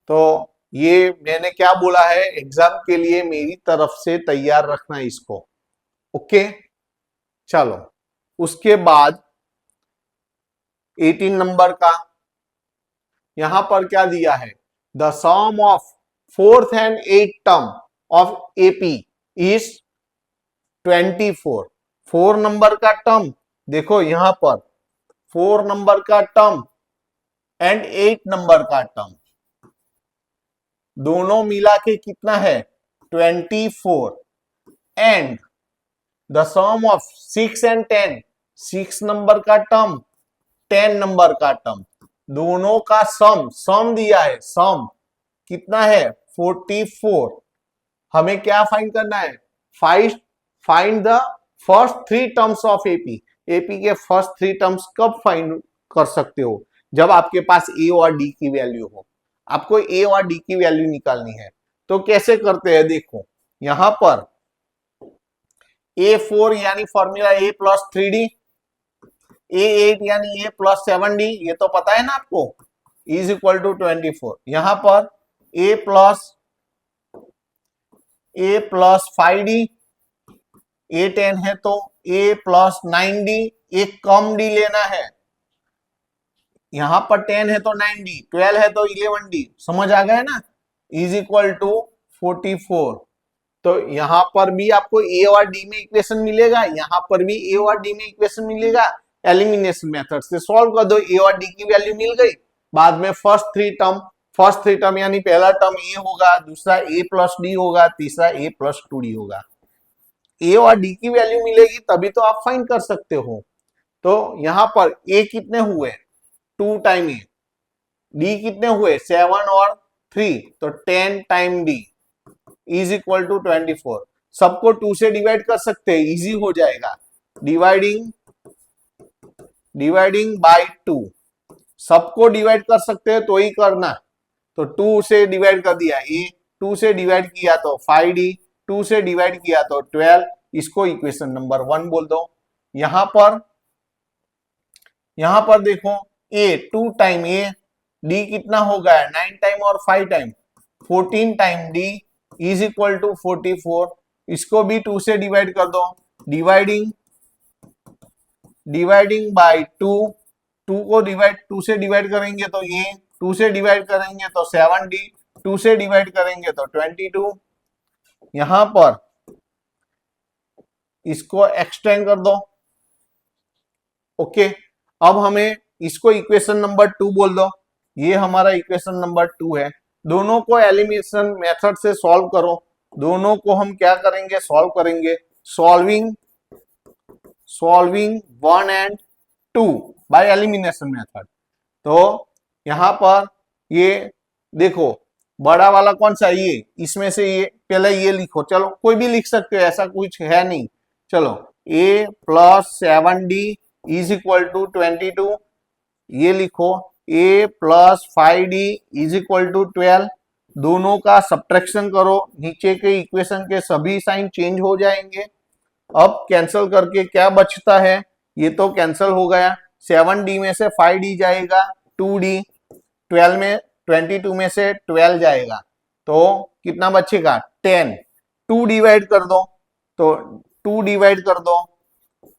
तो ये मैंने क्या बोला है, एग्जाम के लिए मेरी तरफ से तैयार रखना इसको। ओके, चलो उसके बाद 18 नंबर का यहां पर क्या दिया है, the sum of fourth and eight term of AP is 24। 4 number का टर्म देखो यहां पर, 4 नंबर का टर्म एंड 8 नंबर का टर्म दोनों मिला के कितना है 24, and the sum of 6 and 10, 6 number का टर्म 10 नंबर का टर्म दोनों का सम दिया है, सम कितना है 44। हमें क्या फाइंड करना है, find the first 3 terms of AP. AP के फर्स्ट 3 टर्म्स कब फाइंड कर सकते हो, जब आपके पास ए और डी की वैल्यू हो। आपको ए और डी की वैल्यू निकालनी है, तो कैसे करते हैं देखो, यहां पर A4 यानी formula A plus 3D, A8 यानी A प्लस 7D, ये तो पता है ना आपको, इज इक्वल टू 24। यहां पर A प्लस 5D, A10 है तो A प्लस 9D, एक कम D लेना है, यहां पर 10 है तो 9D, 12 है तो 11D, समझ आ गया ना, इज इक्वल टू 44। तो यहां पर भी आपको ए और डी में इक्वेशन मिलेगा, यहां पर भी ए और डी में इक्वेशन मिलेगा। एलिमिनेशन मेथड से सॉल्व कर दो, ए और डी की वैल्यू मिल गई। बाद में फर्स्ट थ्री टर्म यानी पहला टर्म ए होगा, दूसरा ए प्लस डी होगा, तीसरा ए प्लस 2D होगा। ए और डी की वैल्यू मिलेगी तभी तो आप फाइंड कर सकते हो। तो यहां पर ए कितने हुए 2 टाइम ए, डी कितने हुए 7 और 3, तो 10 time d is equal to 24। सबको 2 से डिवाइड कर सकते हैं, इजी हो जाएगा। डिवाइडिंग बाय 2, सबको डिवाइड कर सकते हैं तो ही करना। तो 2 से डिवाइड कर दिया ए, 2 से डिवाइड किया तो 5D, 2 से डिवाइड किया तो 12, इसको इक्वेशन नंबर 1 बोल दो। यहां पर देखो ए 2 टाइम ए, डी कितना हो गया 9 टाइम और 5 time 14 time d is equal to 44। इसको भी 2 से डिवाइड कर दो, डिवाइडिंग बाय 2, 2 को 2 से डिवाइड करेंगे तो ये, 2 से डिवाइड करेंगे तो 7D, 2 से डिवाइड करेंगे तो 22। यहां पर इसको एक्सटेंड कर दो। ओके, अब हमें इसको इक्वेशन नंबर 2 बोल दो, ये हमारा इक्वेशन नंबर 2 है। दोनों को एलिमिनेशन मेथड से सॉल्व करो। दोनों को हम क्या करेंगे, सॉल्व करेंगे, solving 1 and 2 by elimination method. तो यहां पर ये देखो बड़ा वाला कौन सा, ये, इसमें से ये पहले ये लिखो, चलो कोई भी लिख सकते हो, ऐसा कुछ है नहीं। चलो a plus 7D is equal to 22, ये लिखो a plus 5D is equal to 12। दोनों का सब्ट्रैक्शन करो, नीचे के इक्वेशन के सभी साइन चेंज हो जाएंगे। अब कैंसिल करके क्या बचता है, ये तो कैंसिल हो गया, 7D में से 5D जाएगा, 2D, 22 में से 12 जाएगा, तो कितना बचेगा 10। 2 डिवाइड कर दो, तो 2 डिवाइड कर दो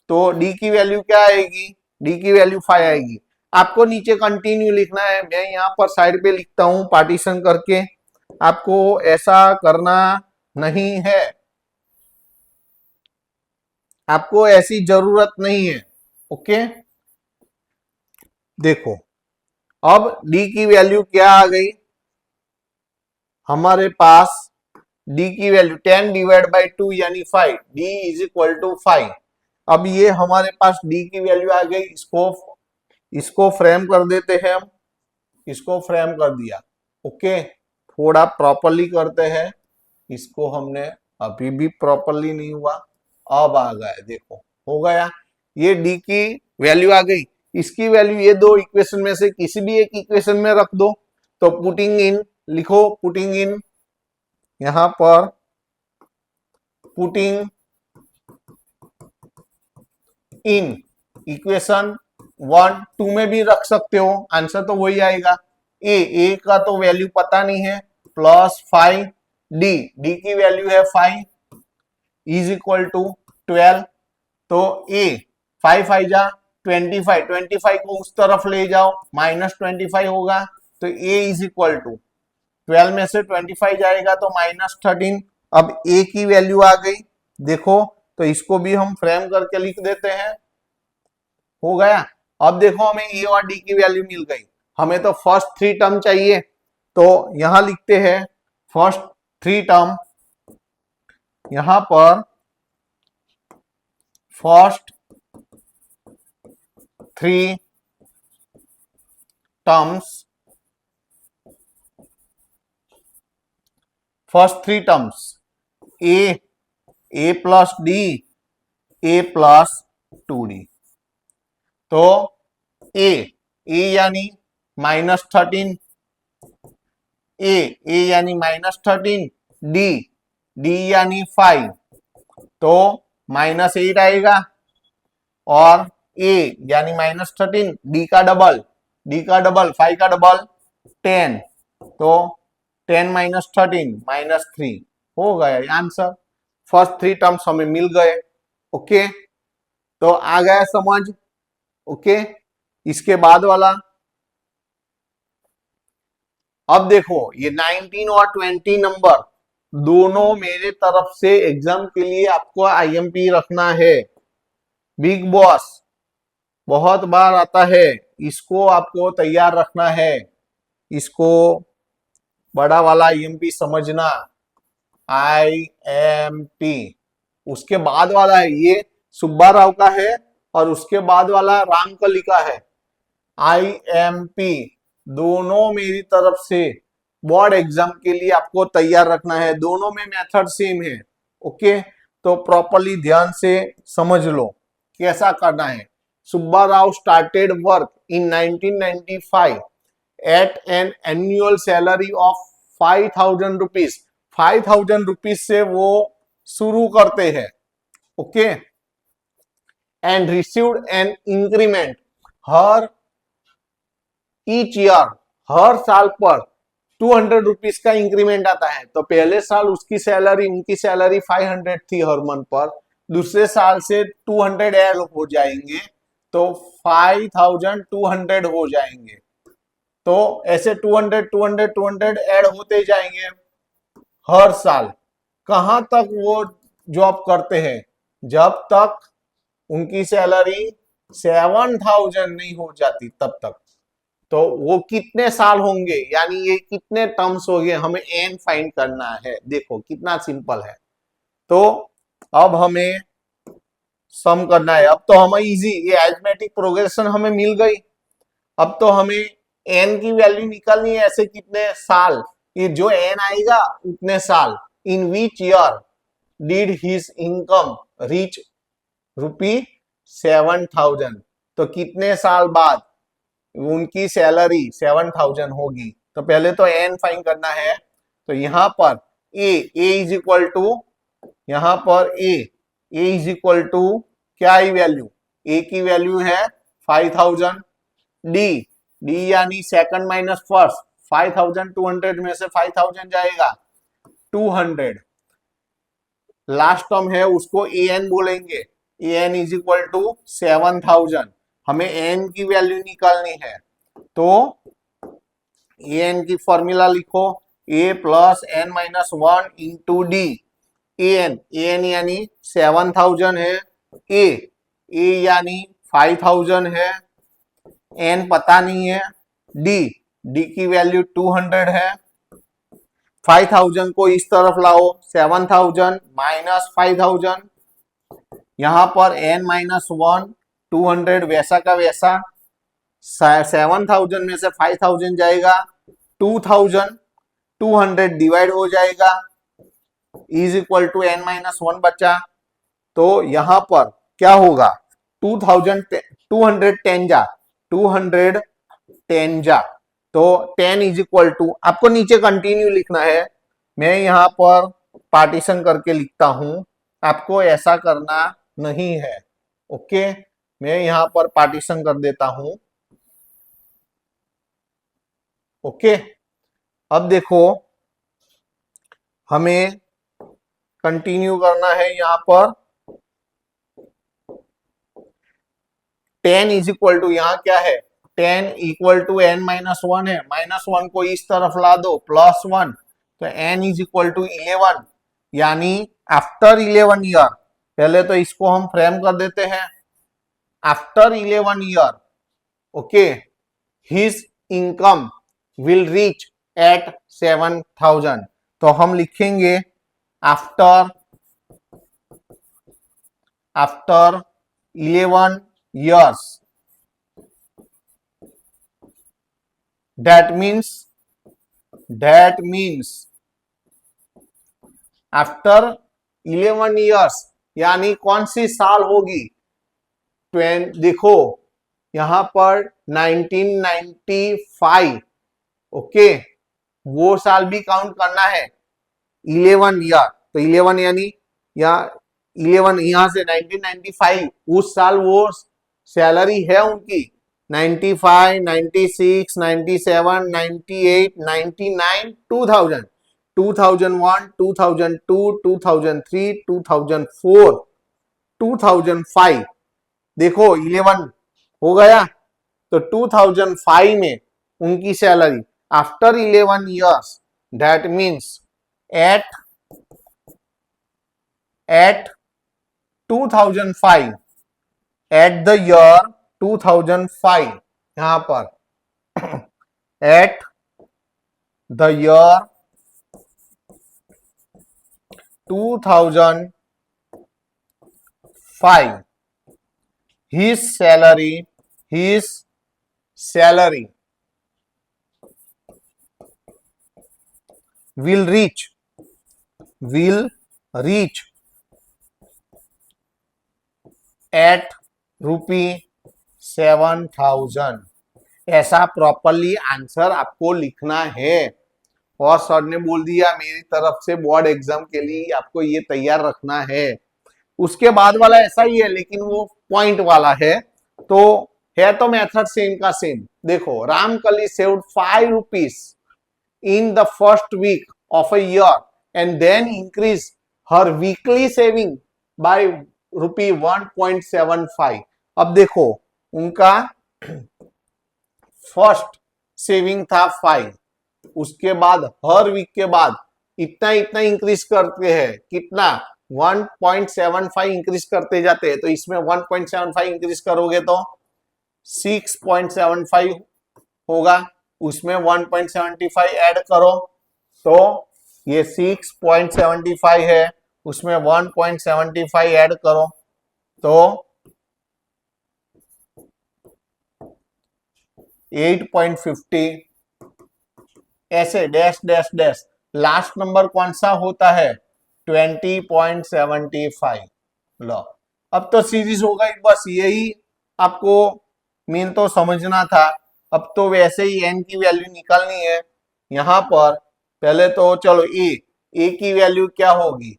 तो D की वैल्यू क्या आएगी, D की वैल्यू 5 आएगी। आपको नीचे कंटिन्यू लिखना है, मैं यहाँ पर साइड पे लिखता हूं पार्टीशन करके, आपको ऐसा करना नहीं है, आपको ऐसी जरूरत नहीं है। ओके, देखो अब D की वैल्यू क्या आ गई हमारे पास, D की वैल्यू 10 डिवाइड बाई 2 यानी 5, D इज इक्वल टू 5। अब ये हमारे पास D की वैल्यू आ गई, इसको फ्रेम कर देते हैं हम, इसको फ्रेम कर दिया। ओके, थोड़ा प्रॉपरली करते हैं, इसको हमने अभी भी प्रॉपरली नहीं हुआ, अब आ गया, देखो हो गया, ये D की वैल्यू आ गई। इसकी वैल्यू ये दो इक्वेशन में से किसी भी एक इक्वेशन में रख दो। तो पुटिंग इन लिखो, पुटिंग इन, यहां पर पुटिंग इन इक्वेशन 1 2 में भी रख सकते हो, आंसर तो वही आएगा। ए का तो वैल्यू पता नहीं है, +5 डी की वैल्यू है 5 इज इक्वल टू 12। तो ए 5 5 जा 25 को उस तरफ ले जाओ, -25 होगा, तो ए इज इक्वल टू 12 में से 25 जाएगा तो -13। अब ए की वैल्यू आ गई, देखो, तो इसको भी हम फ्रेम करके लिख देते हैं, हो गया। अब देखो हमें ए और डी की वैल्यू मिल गई, हमें तो फर्स्ट 3 टर्म चाहिए, तो यहां लिखते हैं फर्स्ट 3 टर्म, यहां पर first 3 terms, A plus D, A plus 2d। तो ए यानी -13, ए यानी -13, डी यानी 5, तो -8 आएगा, और ए यानी -13, डी का डबल 5 का डबल 10, तो 10 - 13 -3 हो गया आंसर। फर्स्ट 3 टर्म्स हमें मिल गए। ओके, तो आ गया समझ। ओके, इसके बाद वाला, अब देखो ये 19 और 20 नंबर दोनों मेरे तरफ से एग्जाम के लिए आपको आईएमपी रखना है। बिग बॉस बहुत बार आता है, इसको आपको तैयार रखना है, इसको बड़ा वाला आईएमपी समझना, आईएमपी। उसके बाद वाला है ये सुब्बा राव का है, और उसके बाद वाला राम का लिखा है। आईएमपी दोनों मेरी तरफ से बोर्ड एग्जाम के लिए आपको तैयार रखना है, दोनों में मेथड सेम है। ओके, तो प्रॉपर्ली ध्यान से समझ लो कैसा करना है। Subba Rao started work in 1995 at an annual salary of 5,000 rupees. 5,000 rupees से वो शुरू करते हैं। Okay, and received an increment हर ईच ईयर, हर साल पर 200 रुपीज का इंक्रीमेंट आता है। तो पहले साल उनकी सैलरी 500 थी हर मंथ पर, दूसरे साल से 200 ऐड हो जाएंगे, तो 5,200 हो जाएंगे। तो ऐसे 200 ऐड होते जाएंगे हर साल। कहां तक वो जॉब करते हैं? जब तक उनकी सैलरी 7,000 नहीं हो जाती तब तक। तो वो कितने साल होंगे, यानी ये कितने टर्म्स हो गए, हमें एन फाइंड करना है। देखो कितना सिंपल है। तो अब हमें सम करना है। अब तो हमें इजी, ये अरिथमेटिक प्रोग्रेशन हमें मिल गई। अब तो हमें एन की वैल्यू निकालनी है, ऐसे कितने साल, ये जो एन आएगा उतने साल। In which year did his income reach ₹7,000, तो कितने साल बाद उनकी सैलरी 7,000 होगी। तो पहले तो एन फाइंड करना है। तो यहां पर ए इज इक्वल टू, यहां पर ए इज इक्वल टू क्या है वैल्यू, ए की वैल्यू है 5,000, डी यानी सेकंड माइनस फर्स्ट, 5,200 में से 5,000 जाएगा 200, लास्ट टर्म है उसको ए एन बोलेंगे। A N is equal to 7,000। हमें एन की वैल्यू निकालनी है, तो ए एन की फॉर्मूला लिखो, A plus N minus 1 into D. A N यानी 7,000 है, ए यानी 5,000 है, एन पता नहीं है, डी की वैल्यू 200 है। 5,000 को इस तरफ लाओ, 7,000 माइनस 5,000, यहां पर n माइनस 1 200 वैसा का वैसा, 7,000 में से 5,000 जाएगा 2,000, 200 डिवाइड हो जाएगा, is equal to n minus 1 बचा। तो यहां पर क्या होगा, 210 जा, 210 जा, तो 10 इज इक्वल टू, आपको नीचे कंटिन्यू लिखना है, मैं यहां पर पार्टीशन करके लिखता हूं, आपको ऐसा करना नहीं है। ओके, मैं यहां पर पार्टीशन कर देता हूं। ओके, अब देखो हमें कंटिन्यू करना है यहां पर। 10 इज इक्वल टू, यहां क्या है, 10 इक्वल टू n-1 है, -1 को इस तरफ ला दो, +1, तो n इज इक्वल टू 11, यानी आफ्टर 11 ईयर, पहले तो इसको हम फ्रेम कर देते हैं, after 11 year, okay, his income will reach at 7,000। तो हम लिखेंगे after 11 years, that means after 11 years, यानी कौन सी साल होगी, देखो यहां पर 1995, ओके, वो साल भी काउंट करना है, 11 ईयर, तो 11 यानी या 11 यहां से 1995, उस साल वो सैलरी है उनकी 95, 96, 97, 98, 99, 2000, 2001, 2002, 2003, 2004, 2005, देखो 11 हो गया, तो 2005 में उनकी salary after 11 years, that means at 2005, at the year 2005, यहां पर at the year 2005, his salary will reach at ₹7,000। ऐसा प्रॉपरली आंसर आपको लिखना है, और सर ने बोल दिया मेरी तरफ से बोर्ड एग्जाम के लिए आपको ये तैयार रखना है। उसके बाद वाला ऐसा ही है, लेकिन वो पॉइंट वाला है, तो मेथड सेम का सेम। देखो, Ramkali saved ₹5 in the first week of a year and then increase her weekly saving by ₹1.75। अब देखो उनका फर्स्ट सेविंग था 5, उसके बाद हर वीक के बाद इतना इतना इंक्रीज करते हैं, कितना 1.75 इंक्रीज करते जाते हैं, तो इसमें 1.75 इंक्रीज करोगे तो 6.75 होगा, उसमें 1.75 ऐड करो, तो ये 6.75 है, उसमें 1.75 ऐड करो, तो 8.50, ऐसे dash dash dash, last number कौन सा होता है, 20.75। लो, अब तो सीरीज हो गई, बस यही आपको मेन तो समझना था। अब तो वैसे ही n की वैल्यू निकालनी है, यहां पर पहले तो चलो a की वैल्यू क्या होगी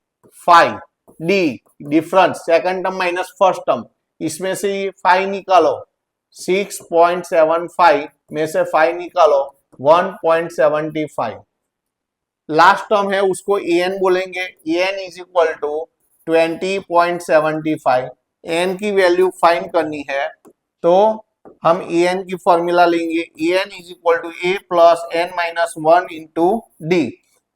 5, d difference second term minus first term, इसमें से 5 निकालो, 6.75 में से 5 निकालो 1.75, लास्ट टर्म है उसको an बोलेंगे, an is equal to 20.75, n की वैल्यू फाइंड करनी है, तो हम an की फॉर्मूला लेंगे, an is equal to a plus n-1 into d.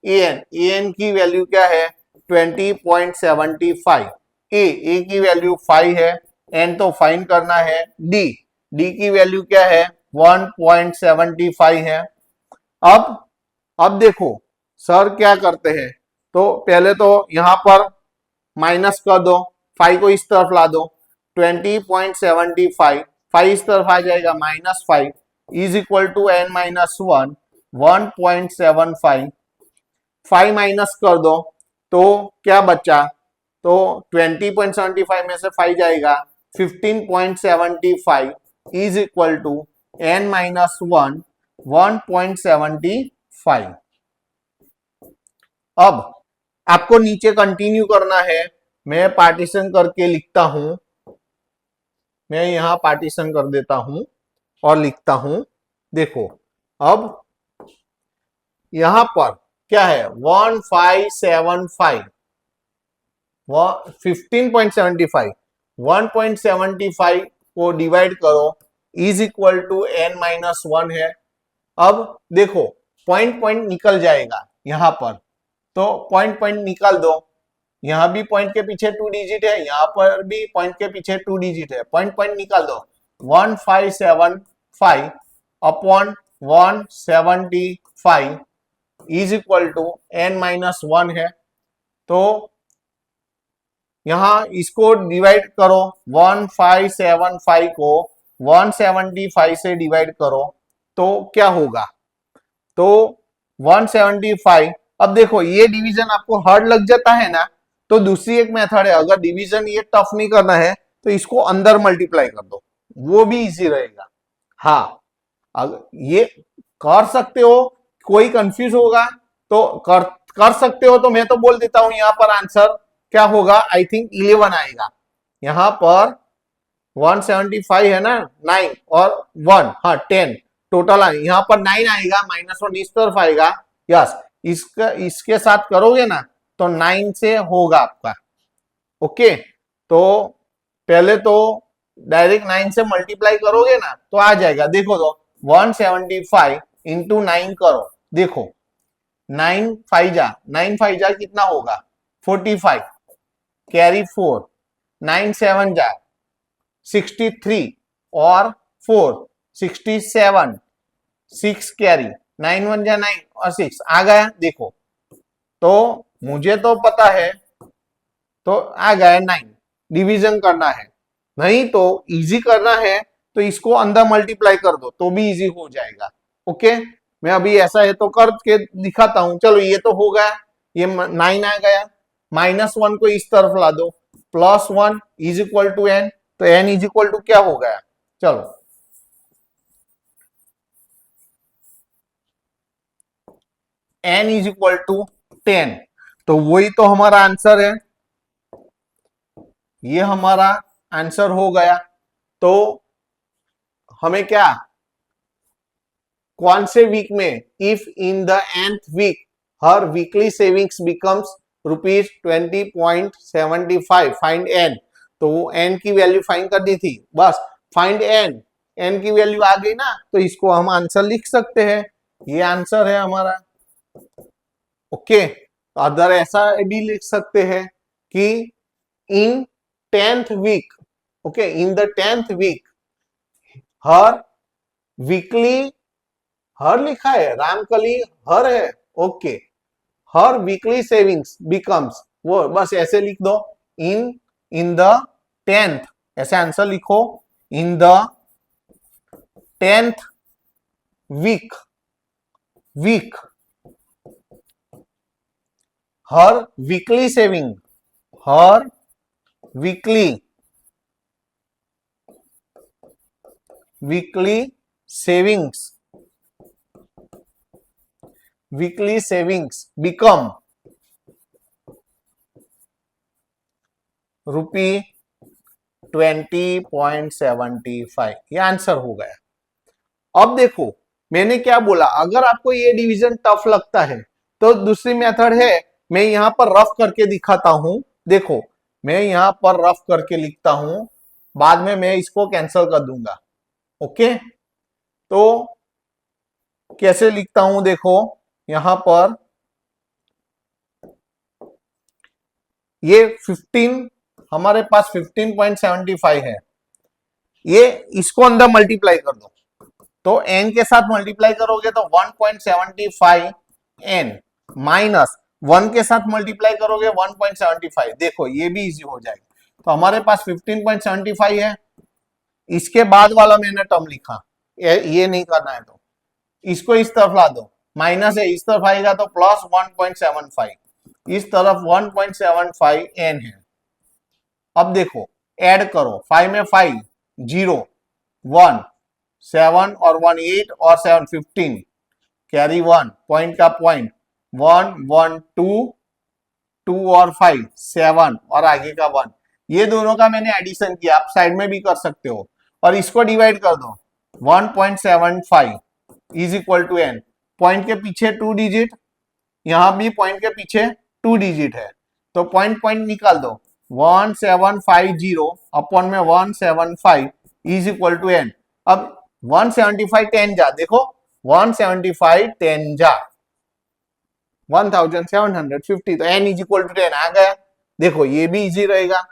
an की वैल्यू क्या है 20.75, a की वैल्यू 5 है, n तो फाइंड करना है, d की वैल्यू क्या है 1.75 है। अब देखो सर क्या करते हैं, तो पहले तो यहां पर माइनस कर दो, 5 को इस तरफ ला दो, 20.75, 5 इस तरफ आ जाएगा, -5 is equal to n-1, 1.75, 5 minus कर दो, तो क्या बचा, तो 20.75 में से 5 जाएगा, 15.75 इज इक्वल टू n-1, 1.75। अब आपको नीचे कंटिन्यू करना है, मैं पार्टीशन करके लिखता हूं, मैं यहां पार्टीशन कर देता हूं और लिखता हूं। देखो अब यहां पर क्या है 1575 15.75 1.75 को डिवाइड करो इज इक्वल टू n-1 है। अब देखो पॉइंट पॉइंट निकल जाएगा यहां पर, तो पॉइंट पॉइंट निकाल दो। यहां भी पॉइंट के पीछे 2 डिजिट है, यहां पर भी पॉइंट के पीछे 2 डिजिट है, पॉइंट पॉइंट निकाल दो। 1575 upon 175 is equal to n-1 है। तो यहां इसको डिवाइड करो, 1575 को 175 से डिवाइड करो तो क्या होगा, तो 175। अब देखो ये डिवीजन आपको हार्ड लग जाता है ना, तो दूसरी एक मेथड है, अगर डिवीजन ये टफ नहीं करना है तो इसको अंदर मल्टीप्लाई कर दो, वो भी इजी रहेगा। हाँ अगर ये कर सकते हो, कोई कंफ्यूज होगा तो कर सकते हो, तो मैं तो बोल देता हूं यहां पर आंसर क्या होगा, आई थिंक 11 आएगा। यहां पर 175 है ना, 9 और 1, हाँ 10 टोटल आए, यहां पर 9 आएगा, -1 इस तरफ आएगा। यस, इसके साथ करोगे ना तो 9 से होगा आपका। ओके, तो पहले तो डायरेक्ट 9 से मल्टीप्लाई करोगे ना तो आ जाएगा। देखो तो 175 इंटू 9 करो, देखो 9 5 जा कितना होगा 45, कैरी 4, 9 7 जा 63 और 4 67, 6 कैरी, 9 1 जा 9 और 6 आ गया। देखो तो मुझे तो पता है, तो आ गया 9। डिवीजन करना है, नहीं तो इजी करना है तो इसको अंदर मल्टीप्लाई कर दो तो भी इजी हो जाएगा। ओके, मैं अभी ऐसा है तो करके दिखाता हूं। चलो ये तो हो गया, ये 9 आ गया, -1 को इस तरफ ला दो, +1 इज इक्वल टू n, तो n इज इक्वल टू क्या हो गया, चलो n इज इक्वल टू 10, तो वही तो हमारा आंसर है, ये हमारा आंसर हो गया। तो हमें क्या, कौन से वीक में, if in the nth week her weekly savings becomes ₹20.75 find n, तो वो n की वैल्यू फाइंड करनी थी, बस फाइंड n, n की वैल्यू आ गई ना तो इसको हम आंसर लिख सकते हैं, ये आंसर है हमारा। ओके, तो अदर ऐसा भी लिख सकते हैं कि in 10th week, okay in the 10th week her weekly, her लिखा है रामकली, हर है, okay her weekly savings becomes, वो बस ऐसे लिख दो, इन द 10th, ऐसे आंसर लिखो, in the 10th week, week her weekly saving, her weekly, weekly savings, weekly savings become ₹20.75, ये आंसर हो गया। अब देखो मैंने क्या बोला, अगर आपको ये डिवीजन टफ लगता है तो दूसरी मेथड है, मैं यहां पर रफ करके दिखाता हूं। देखो मैं यहां पर रफ करके लिखता हूं, बाद में मैं इसको कैंसिल कर दूंगा। ओके, तो कैसे लिखता हूं, देखो यहां पर ये 15, हमारे पास 15.75 है, ये इसको अंदर मल्टीप्लाई कर दो, तो n के साथ मल्टीप्लाई करोगे तो 1.75 n माइनस 1 के साथ मल्टीप्लाई करोगे 1.75, देखो ये भी इजी हो जाएगा। तो हमारे पास 15.75 है, इसके बाद वाला मैंने टर्म लिखा, ये नहीं करना है तो इसको इस तरफ ला दो, माइनस है इस तरफ आएगा तो प्लस 1.75, इस तरफ 1.75 n है। अब देखो ऐड करो, 5 में 5 0 1 7 और 1 8 और 7 15, कैरी 1 पॉइंट का पॉइंट 1 1 2 2 और 5 7 और आगे का 1, ये दोनों का मैंने एडिशन किया, आप साइड में भी कर सकते हो और इसको डिवाइड कर दो 1.75 is equal to n। Point के पीछे 2 डिजिट, यहां भी पॉइंट के पीछे 2 डिजिट है, तो पॉइंट पॉइंट निकाल दो 1750 अपॉन में 175 इज इक्वल टू n। अब 175 10 जा, देखो 175 10 जा 1750, तो n इज इक्वल टू 10 आ गया। देखो ये भी इजी रहेगा,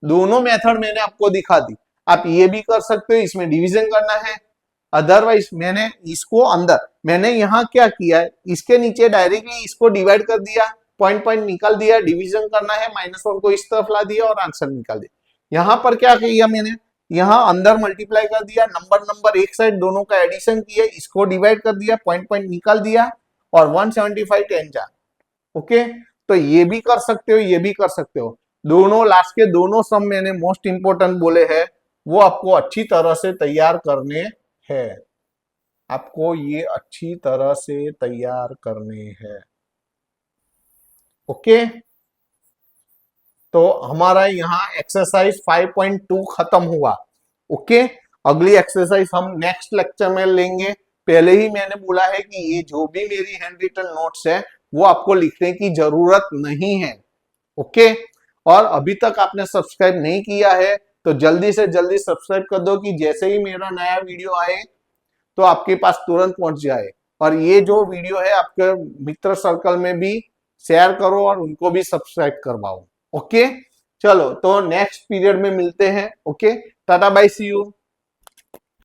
दोनों मेथड मैंने आपको दिखा दी। आप ये भी कर सकते हो, इसमें डिवीजन करना है, अदरवाइज मैंने इसको अंदर, मैंने यहाँ क्या किया है, इसके नीचे डायरेक्टली इसको डिवाइड कर दिया, पॉइंट पॉइंट निकाल दिया, डिवीजन करना है -1 को इस तरफ ला दिया और आंसर निकाल दिया। यहाँ पर क्या किया मैंने, यहाँ अंदर मल्टीप्लाई कर दिया, नंबर एक साइड दोनों का एडिशन किया, इसको डिवाइड कर दिया, पॉइंट पॉइंट निकाल दिया और 175 10 जा। ओके, तो ये भी कर सकते हो, ये भी कर सकते हो। दोनों लास्ट के दोनों सम मैंने मोस्ट इंपोर्टेंट बोले हैं, वो आपको अच्छी तरह से तैयार करने हैं, आपको ये अच्छी तरह से तैयार करने हैं। ओके, तो हमारा यहाँ एक्सरसाइज 5.2 खत्म हुआ। ओके, अगली एक्सरसाइज हम नेक्स्ट लेक्चर में लेंगे। पहले ही मैंने बोला है कि ये जो भी मेरी हैंड रिटन नोट्स है वो आपको लिखने की जरूरत नहीं है। ओके, और अभी तक आपने सब्सक्राइब नहीं किया है तो जल्दी से जल्दी सब्सक्राइब कर दो कि जैसे ही मेरा नया वीडियो आए तो आपके पास तुरंत पहुंच जाए। और ये जो वीडियो है आपके मित्र सर्कल में भी शेयर करो और उनको भी सब्सक्राइब करवाओ। ओके, चलो तो नेक्स्ट पीरियड में मिलते हैं। Okay, tata bye, see you.